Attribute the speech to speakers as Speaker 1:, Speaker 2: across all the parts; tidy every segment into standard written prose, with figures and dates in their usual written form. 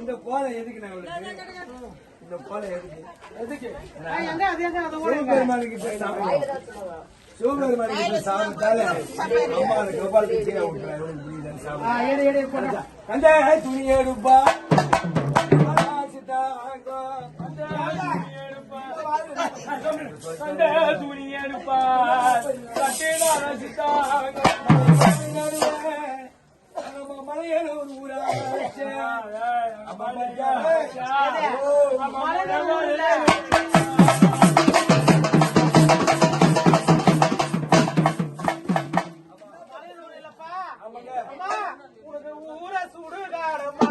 Speaker 1: இந்த கோலம் எதுக்கு நான் இந்த கோலம் எதுக்கு சிவபெருமானுக்கு சாமத்தால அம்மா கோபாலுக்கு சீனா விட்டுறாங்க கந்த துணியே ரூபா துணியெடுப்பா மலையனூர் ஊரா
Speaker 2: உனக்கு ஊர சுடுகாடம்மா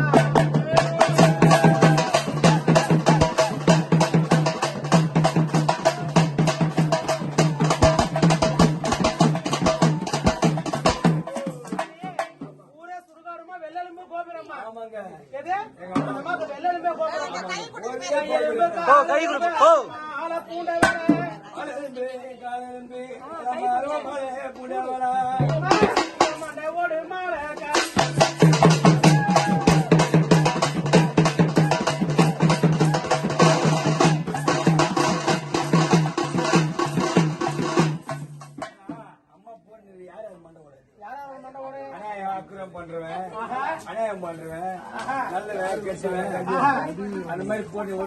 Speaker 1: பண்றேன் அநியாயம் பண்றேன் நல்ல வேலை பேசுவேன் அந்த மாதிரி போட்டு